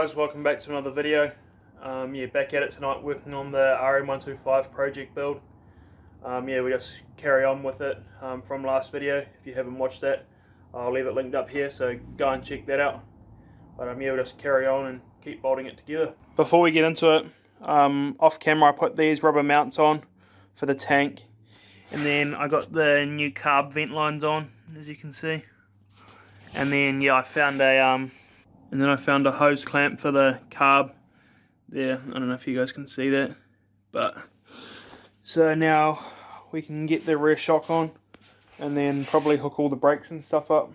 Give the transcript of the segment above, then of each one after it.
guys, welcome back to another video. Back at it tonight working on the RM125 project build. We just carry on with it from last video. If you haven't watched that, I'll leave it linked up here, so go and check that out. But we'll just carry on and keep bolting it together. Before we get into it, off camera I put these rubber mounts on for the tank, and then I got the new carb vent lines on, as you can see. And then I found a hose clamp for the carb there. I don't know if you guys can see that, but so now we can get the rear shock on and then probably hook all the brakes and stuff up.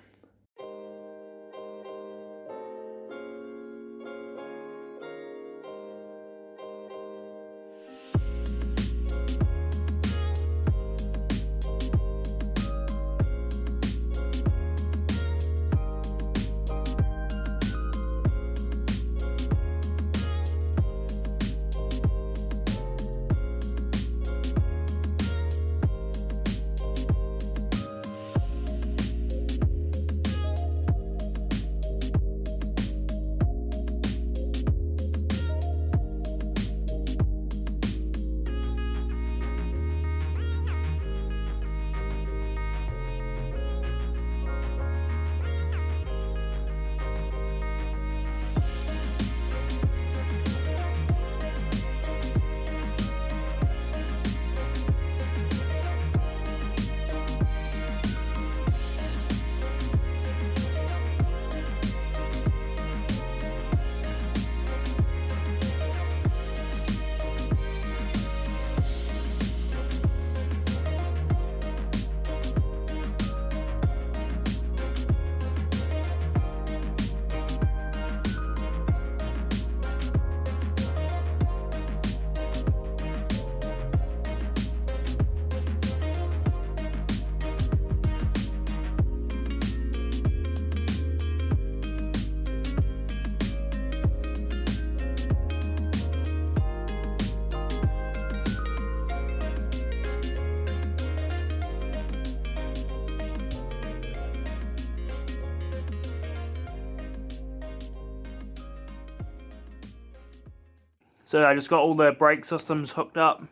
So I just got all the brake systems hooked up.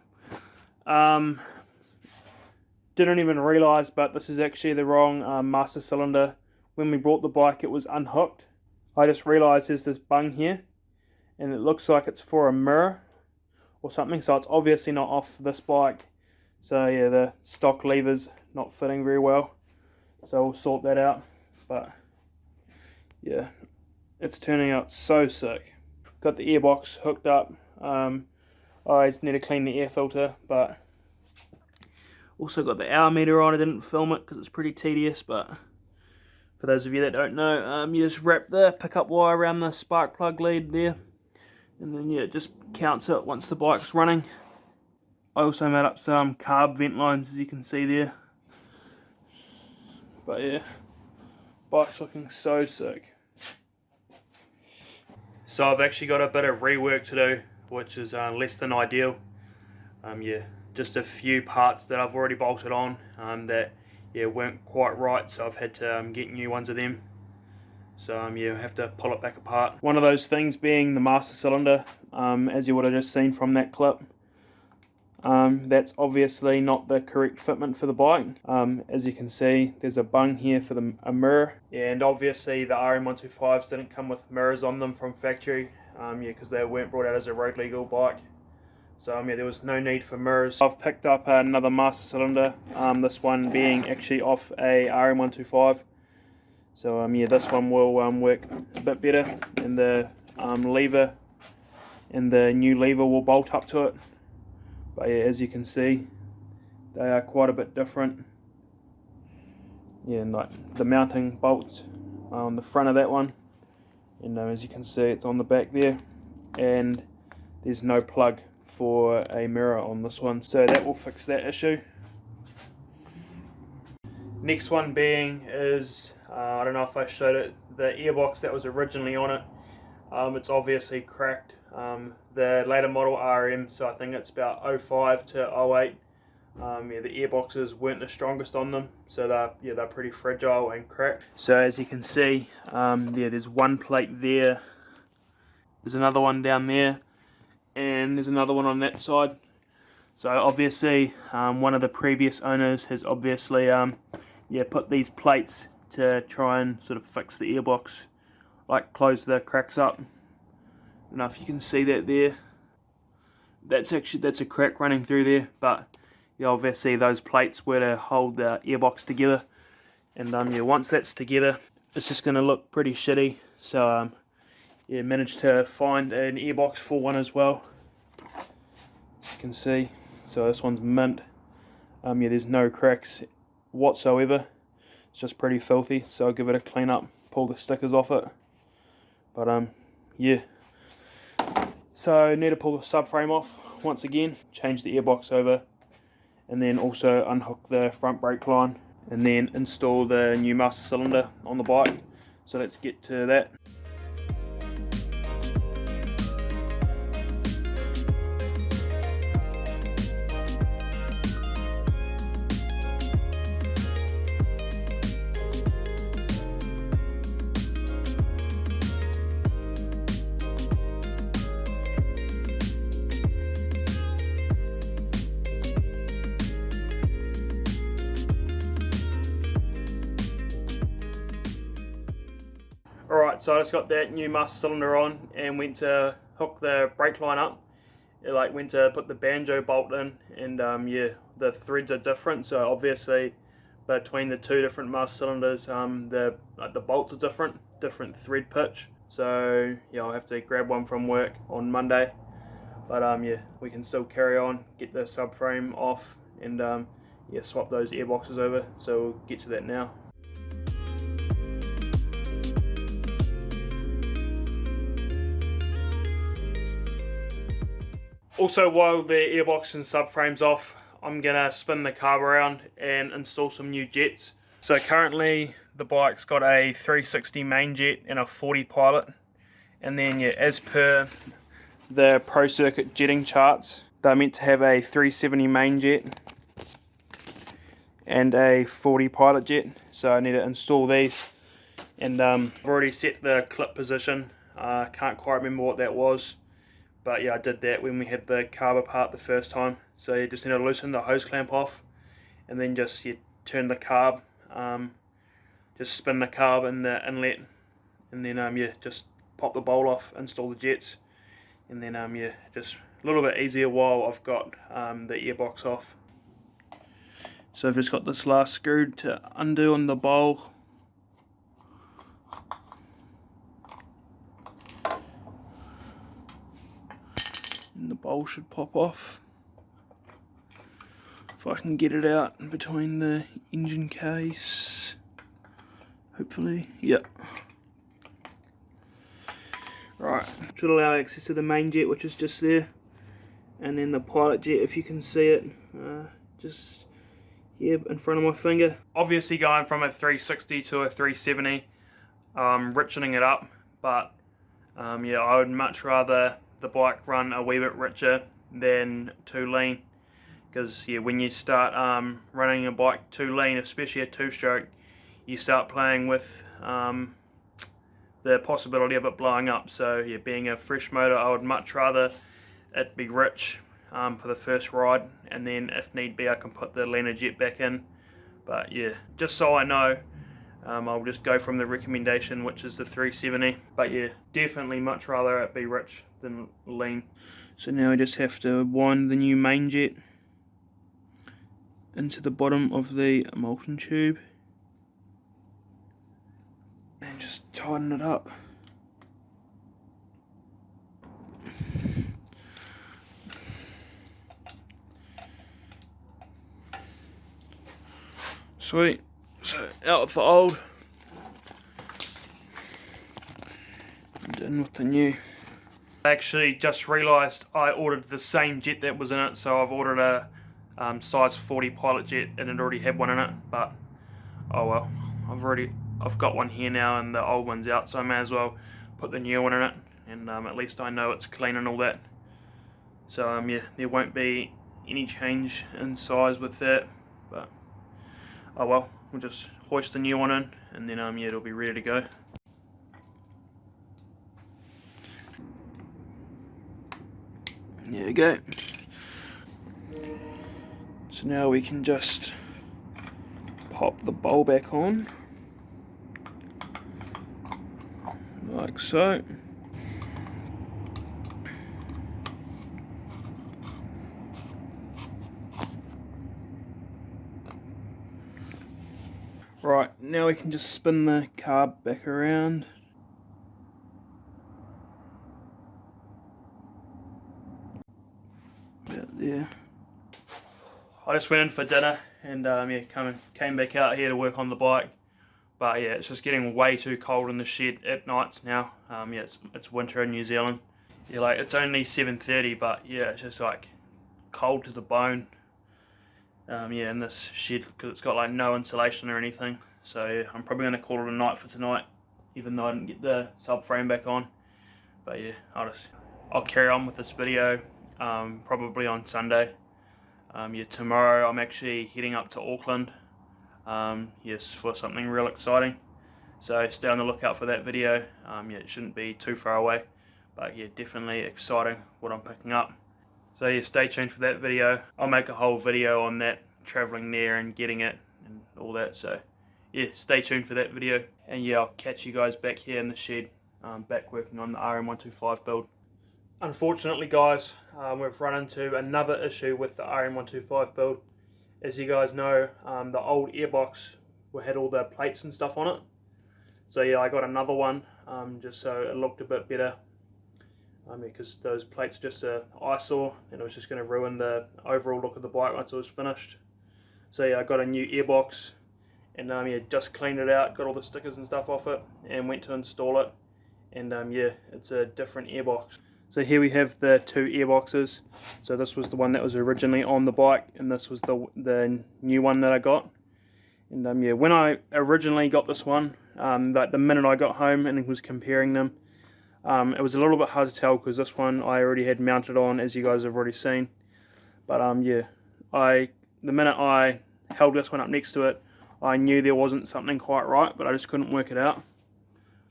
Didn't even realise, but this is actually the wrong master cylinder. When we brought the bike, it was unhooked. I just realised there's this bung here, and it looks like it's for a mirror or something, so it's obviously not off this bike. So yeah, the stock lever's not fitting very well, so we'll sort that out. But yeah, it's turning out so sick. Got the airbox hooked up. I just need to clean the air filter, but also got the hour meter on. I didn't film it because it's pretty tedious, but for those of you that don't know, you just wrap the pickup wire around the spark plug lead there, and then it just counts it once the bike's running. I also made up some carb vent lines, as you can see there. But yeah, bike's looking so sick. So I've actually got a bit of rework to do, which is less than ideal. Just a few parts that I've already bolted on that weren't quite right, so I've had to get new ones of them. So have to pull it back apart. One of those things being the master cylinder, as you would have just seen from that clip. That's obviously not the correct fitment for the bike. As you can see, there's a bung here for a mirror, and obviously the RM125s didn't come with mirrors on them from factory, because they weren't brought out as a road legal bike. So there was no need for mirrors. I've picked up another master cylinder, this one being actually off a RM125. So this one will work a bit better, and the lever and the new lever will bolt up to it. But yeah, as you can see, they are quite a bit different. Yeah, and like the mounting bolts on the front of that one, and as you can see, it's on the back there, and there's no plug for a mirror on this one, so that will fix that issue. Next one being is, I don't know if I showed it, the airbox that was originally on it. It's obviously cracked. The later model RM, so I think it's about 05 to 08. The airboxes weren't the strongest on them, so they're pretty fragile and cracked. So as you can see, there's one plate there, There's another one down there, and there's another one on that side. So obviously one of the previous owners has obviously put these plates to try and sort of fix the airbox, like close the cracks up. I don't know if you can see that there. That's a crack running through there, but yeah, obviously those plates were to hold the airbox together, and once that's together, it's just going to look pretty shitty. So managed to find an airbox for one as well, as you can see. So this one's mint. There's no cracks whatsoever. It's just pretty filthy, so I'll give it a clean up, pull the stickers off it. But yeah. So I need to pull the subframe off once again, change the airbox over, and then also unhook the front brake line, and then install the new master cylinder on the bike. So let's get to that. Alright, so I just got that new master cylinder on and went to hook the brake line up. It went to put the Banjo bolt in, and the threads are different, so obviously between the two different master cylinders, the bolts are different thread pitch. So yeah, I'll have to grab one from work on Monday. But we can still carry on, get the subframe off, and swap those airboxes over. So we'll get to that now. Also, while the airbox and subframe's off, I'm going to spin the carb around and install some new jets. So currently the bike's got a 360 main jet and a 40 pilot. And then as per the Pro Circuit jetting charts, they're meant to have a 370 main jet and a 40 pilot jet. So I need to install these. And I've already set the clip position. Can't quite remember what that was. But yeah, I did that when we had the carb apart the first time. So you just need to loosen the hose clamp off, and then just turn the carb, just spin the carb in the inlet, and then just pop the bolt off, install the jets, and then just a little bit easier while I've got the airbox off. So I've just got this last screw to undo on the bowl. And the bowl should pop off if I can get it out in between the engine case, hopefully. Yep. Right, should allow access to the main jet, which is just there, and then the pilot jet, if you can see it, just here in front of my finger. Obviously going from a 360 to a 370, richening it up, but I would much rather the bike run a wee bit richer than too lean, because when you start running a bike too lean, especially a two-stroke, you start playing with the possibility of it blowing up. So being a fresh motor, I would much rather it be rich for the first ride, and then if need be I can put the leaner jet back in. But just so I know, I'll just go from the recommendation, which is the 370. But definitely much rather it be rich than lean. So now I just have to wind the new main jet into the bottom of the molten tube and just tighten it up. Sweet. So out with the old and in with the new. I actually just realised I ordered the same jet that was in it, so I've ordered a size 40 pilot jet and it already had one in it, but oh well, I've got one here now and the old one's out, so I may as well put the new one in it, and at least I know it's clean and all that. So there won't be any change in size with that, but oh well, we'll just hoist the new one in, and then it'll be ready to go. There you go. So now we can just pop the bowl back on, like so. Right, now we can just spin the carb back around. About there. I just went in for dinner and yeah, came back out here to work on the bike. But yeah, it's just getting way too cold in the shed at nights now. Yeah, it's winter in New Zealand. Yeah, like it's only 7:30, but yeah, it's just like cold to the bone. Yeah, in this shed because it's got like no insulation or anything. So yeah, I'm probably going to call it a night for tonight, even though I didn't get the subframe back on. But yeah, I'll carry on with this video probably on Sunday. Yeah, tomorrow I'm actually heading up to Auckland. Yes, for something real exciting. So stay on the lookout for that video. Yeah, it shouldn't be too far away, but yeah, definitely exciting what I'm picking up. So yeah, stay tuned for that video. I'll make a whole video on that, traveling there and getting it and all that. So yeah, stay tuned for that video. And yeah, I'll catch you guys back here in the shed, back working on the RM125 build. Unfortunately guys, we've run into another issue with the RM125 build. As you guys know, the old Airbox had all the plates and stuff on it. So yeah, I got another one just so it looked a bit better. Because those plates are just an eyesore and it was just going to ruin the overall look of the bike once it was finished. So yeah, I got a new Airbox and yeah, just cleaned it out, got all the stickers and stuff off it and went to install it. And yeah, it's a different Airbox. So here we have the two Airboxes. So this was the one that was originally on the bike and this was the new one that I got. And yeah, when I originally got this one, like the minute I got home and was comparing them, it was a little bit hard to tell because this one I already had mounted on, as you guys have already seen. But yeah, the minute I held this one up next to it, I knew there wasn't something quite right, but I just couldn't work it out.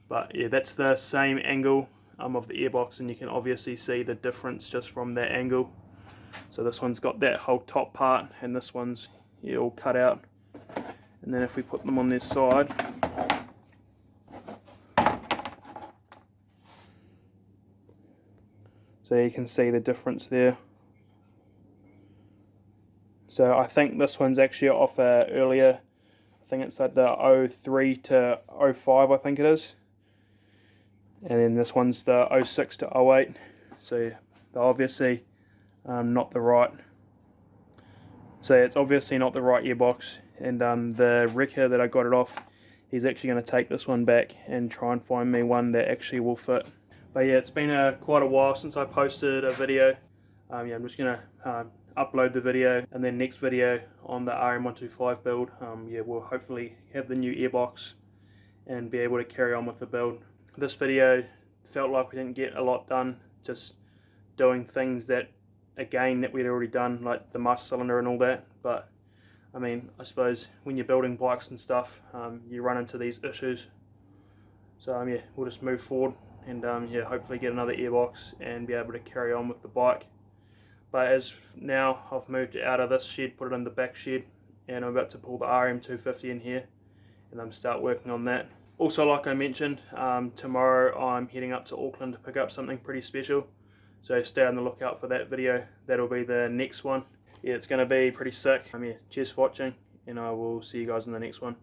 But yeah, that's the same angle of the Airbox, and you can obviously see the difference just from that angle. So this one's got that whole top part, and this one's all cut out. And then if we put them on this side, so you can see the difference there. So I think this one's actually off earlier, I think it's like the 03 to 05 I think it is. And then this one's the 06 to 08. So they're obviously not the right. So it's obviously not the right Airbox. And the wrecker that I got it off, he's actually going to take this one back and try and find me one that actually will fit. But yeah, it's been quite a while since I posted a video. Yeah, I'm just going to upload the video, and then next video on the RM125 build, yeah, we'll hopefully have the new Airbox and be able to carry on with the build. This video felt like we didn't get a lot done, just doing things that we'd already done, like the must cylinder and all that. But I mean, I suppose when you're building bikes and stuff, you run into these issues. So yeah, we'll just move forward and yeah, hopefully get another Airbox and be able to carry on with the bike. But as now, I've moved it out of this shed, put it in the back shed, and I'm about to pull the RM250 in here and I'm start working on that. Also, like I mentioned, tomorrow I'm heading up to Auckland to pick up something pretty special. So stay on the lookout for that video. That'll be the next one. Yeah, it's going to be pretty sick. Yeah, cheers for watching, and I will see you guys in the next one.